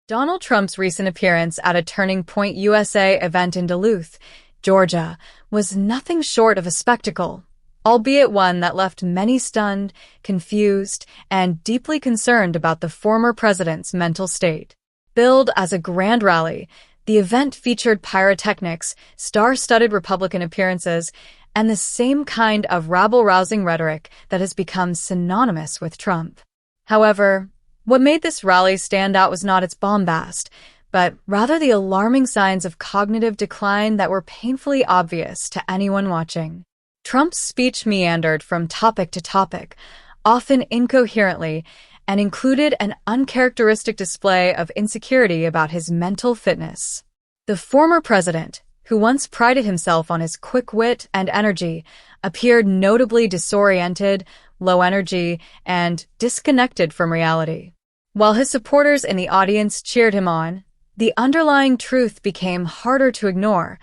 Donald Trump's recent appearance at a Turning Point USA event in Duluth, Georgia, was nothing short of a spectacle, albeit one that left many stunned, confused, and deeply concerned about the former president's mental state. Billed as a grand rally, the event featured pyrotechnics, star-studded Republican appearances, and the same kind of rabble-rousing rhetoric that has become synonymous with Trump. However, what made this rally stand out was not its bombast, but rather the alarming signs of cognitive decline that were painfully obvious to anyone watching. Trump's speech meandered from topic to topic, often incoherently, and included an uncharacteristic display of insecurity about his mental fitness. The former president, who once prided himself on his quick wit and energy, appeared notably disoriented, low energy, and disconnected from reality. While his supporters in the audience cheered him on, the underlying truth became harder to ignore.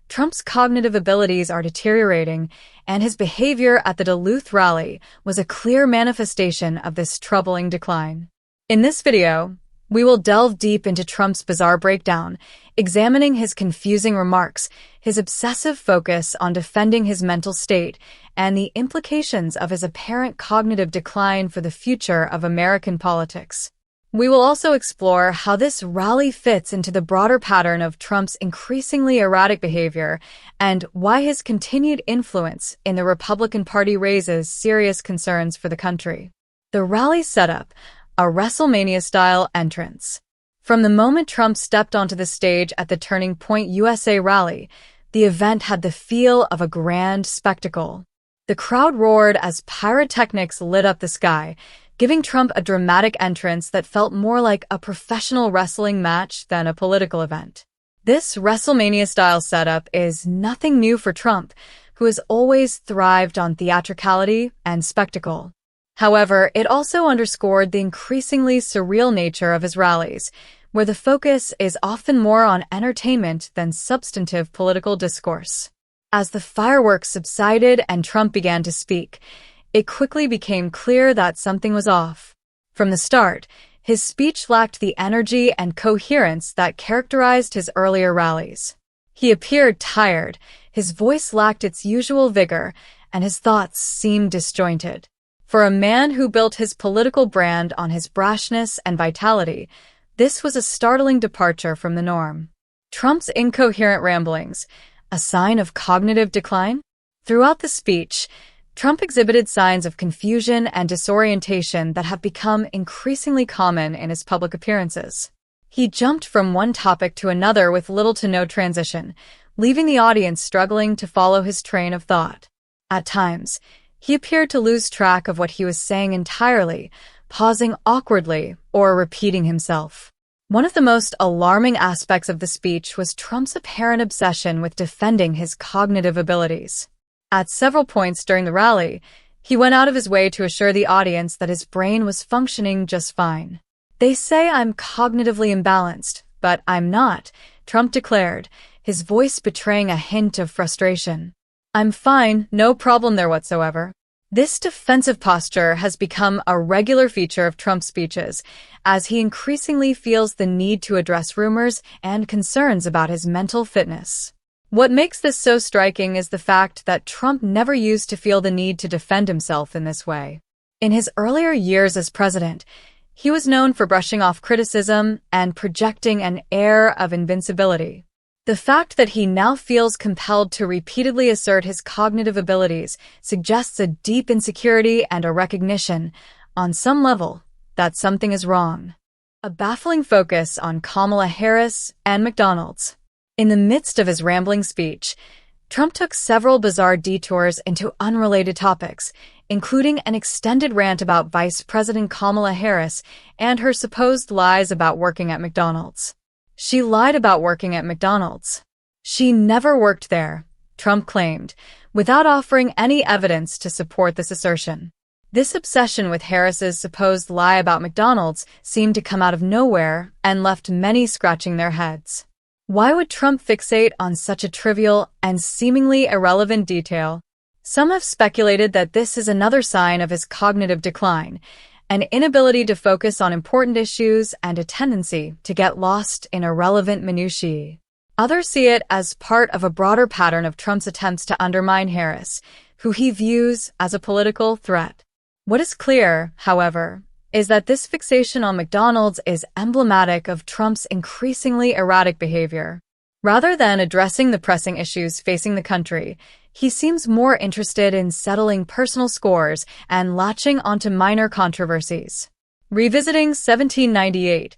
Trump's cognitive abilities are deteriorating, and his behavior at the Duluth rally was a clear manifestation of this troubling decline. In this video, we will delve deep into Trump's bizarre breakdown, examining his confusing remarks, his obsessive focus on defending his mental state, and the implications of his apparent cognitive decline for the future of American politics. We will also explore how this rally fits into the broader pattern of Trump's increasingly erratic behavior and why his continued influence in the Republican Party raises serious concerns for the country. The rally setup, a WrestleMania-style entrance. From the moment Trump stepped onto the stage at the Turning Point USA rally, the event had the feel of a grand spectacle. The crowd roared as pyrotechnics lit up the sky, giving Trump a dramatic entrance that felt more like a professional wrestling match than a political event. This WrestleMania-style setup is nothing new for Trump, who has always thrived on theatricality and spectacle. However, it also underscored the increasingly surreal nature of his rallies, where the focus is often more on entertainment than substantive political discourse. As the fireworks subsided and Trump began to speak, it quickly became clear that something was off. From the start, his speech lacked the energy and coherence that characterized his earlier rallies. He appeared tired, his voice lacked its usual vigor, and his thoughts seemed disjointed. For a man who built his political brand on his brashness and vitality, this was a startling departure from the norm. Trump's incoherent ramblings, a sign of cognitive decline? Throughout the speech, Trump exhibited signs of confusion and disorientation that have become increasingly common in his public appearances. He jumped from one topic to another with little to no transition, leaving the audience struggling to follow his train of thought. At times, he appeared to lose track of what he was saying entirely, pausing awkwardly or repeating himself. One of the most alarming aspects of the speech was Trump's apparent obsession with defending his cognitive abilities. At several points during the rally, he went out of his way to assure the audience that his brain was functioning just fine. "They say I'm cognitively imbalanced, but I'm not," Trump declared, his voice betraying a hint of frustration. "I'm fine, no problem there whatsoever." This defensive posture has become a regular feature of Trump's speeches, as he increasingly feels the need to address rumors and concerns about his mental fitness. What makes this so striking is the fact that Trump never used to feel the need to defend himself in this way. In his earlier years as president, he was known for brushing off criticism and projecting an air of invincibility. The fact that he now feels compelled to repeatedly assert his cognitive abilities suggests a deep insecurity and a recognition, on some level, that something is wrong. A baffling focus on Kamala Harris and McDonald's. In the midst of his rambling speech, Trump took several bizarre detours into unrelated topics, including an extended rant about Vice President Kamala Harris and her supposed lies about working at McDonald's. She lied about working at McDonald's. She never worked there, Trump claimed, without offering any evidence to support this assertion. This obsession with Harris's supposed lie about McDonald's seemed to come out of nowhere and left many scratching their heads. Why would Trump fixate on such a trivial and seemingly irrelevant detail? Some have speculated that this is another sign of his cognitive decline, an inability to focus on important issues, and a tendency to get lost in irrelevant minutiae. Others see it as part of a broader pattern of Trump's attempts to undermine Harris, who he views as a political threat. What is clear, however, is that this fixation on McDonald's is emblematic of Trump's increasingly erratic behavior. Rather than addressing the pressing issues facing the country, he seems more interested in settling personal scores and latching onto minor controversies. Revisiting 1798,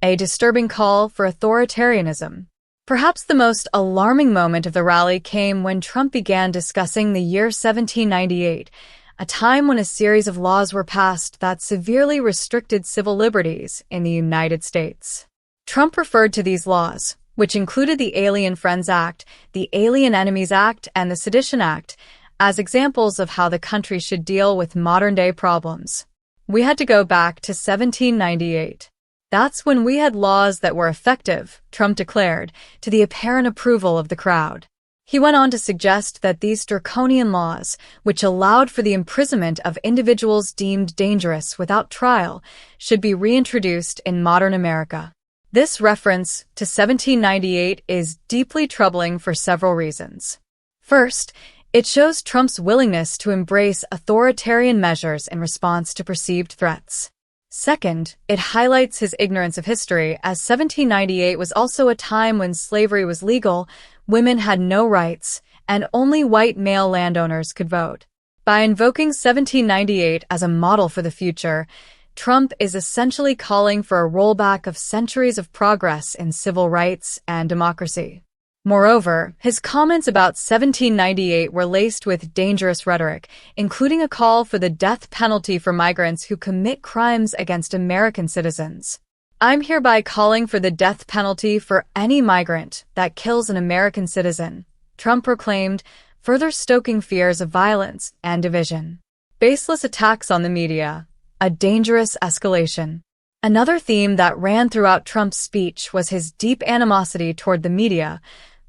a disturbing call for authoritarianism. Perhaps the most alarming moment of the rally came when Trump began discussing the year 1798, a time when a series of laws were passed that severely restricted civil liberties in the United States. Trump referred to these laws, which included the Alien Friends Act, the Alien Enemies Act, and the Sedition Act, as examples of how the country should deal with modern-day problems. We had to go back to 1798. That's when we had laws that were effective, Trump declared, to the apparent approval of the crowd. He went on to suggest that these draconian laws, which allowed for the imprisonment of individuals deemed dangerous without trial, should be reintroduced in modern America. This reference to 1798 is deeply troubling for several reasons. First, it shows Trump's willingness to embrace authoritarian measures in response to perceived threats. Second, it highlights his ignorance of history, as 1798 was also a time when slavery was legal, women had no rights, and only white male landowners could vote. By invoking 1798 as a model for the future, Trump is essentially calling for a rollback of centuries of progress in civil rights and democracy. Moreover, his comments about 1798 were laced with dangerous rhetoric, including a call for the death penalty for migrants who commit crimes against American citizens. "I'm hereby calling for the death penalty for any migrant that kills an American citizen," Trump proclaimed, further stoking fears of violence and division. Baseless attacks on the media, a dangerous escalation. Another theme that ran throughout Trump's speech was his deep animosity toward the media,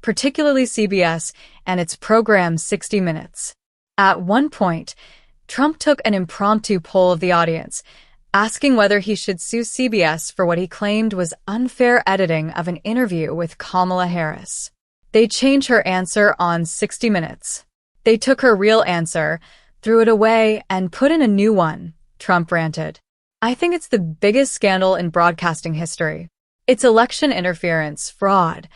particularly CBS and its program 60 Minutes. At one point, Trump took an impromptu poll of the audience, asking whether he should sue CBS for what he claimed was unfair editing of an interview with Kamala Harris. They changed her answer on 60 Minutes. They took her real answer, threw it away, and put in a new one, Trump ranted. "I think it's the biggest scandal in broadcasting history. It's election interference, fraud."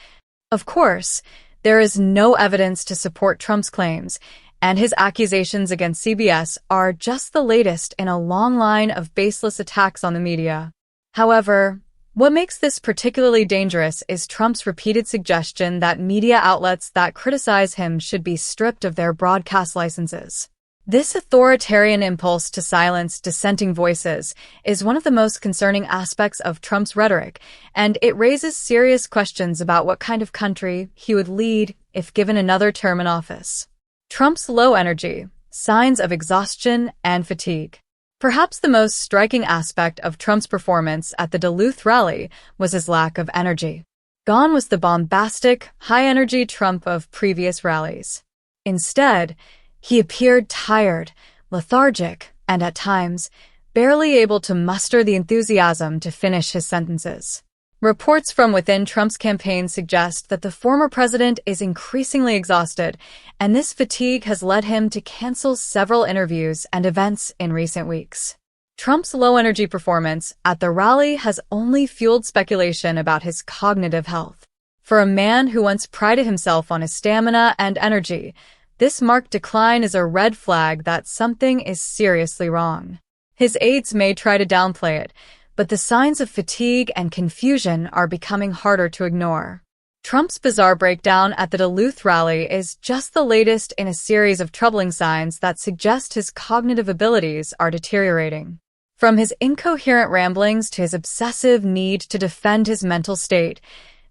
Of course, there is no evidence to support Trump's claims, and his accusations against CBS are just the latest in a long line of baseless attacks on the media. However, what makes this particularly dangerous is Trump's repeated suggestion that media outlets that criticize him should be stripped of their broadcast licenses. This authoritarian impulse to silence dissenting voices is one of the most concerning aspects of Trump's rhetoric, and it raises serious questions about what kind of country he would lead if given another term in office. Trump's low energy, signs of exhaustion and fatigue. Perhaps the most striking aspect of Trump's performance at the Duluth rally was his lack of energy. Gone was the bombastic, high-energy Trump of previous rallies. Instead, he appeared tired, lethargic, and at times, barely able to muster the enthusiasm to finish his sentences. Reports from within Trump's campaign suggest that the former president is increasingly exhausted, and this fatigue has led him to cancel several interviews and events in recent weeks. Trump's low-energy performance at the rally has only fueled speculation about his cognitive health. For a man who once prided himself on his stamina and energy, this marked decline is a red flag that something is seriously wrong. His aides may try to downplay it, but the signs of fatigue and confusion are becoming harder to ignore. Trump's bizarre breakdown at the Duluth rally is just the latest in a series of troubling signs that suggest his cognitive abilities are deteriorating. From his incoherent ramblings to his obsessive need to defend his mental state,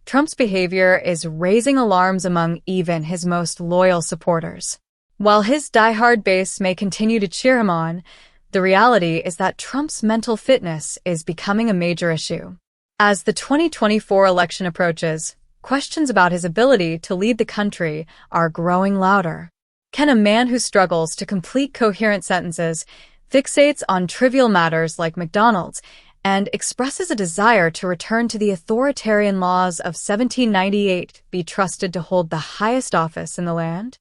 Trump's behavior is raising alarms among even his most loyal supporters. While his diehard base may continue to cheer him on, the reality is that Trump's mental fitness is becoming a major issue. As the 2024 election approaches, questions about his ability to lead the country are growing louder. Can a man who struggles to complete coherent sentences fixates on trivial matters like McDonald's, and expresses a desire to return to the authoritarian laws of 1798, be trusted to hold the highest office in the land?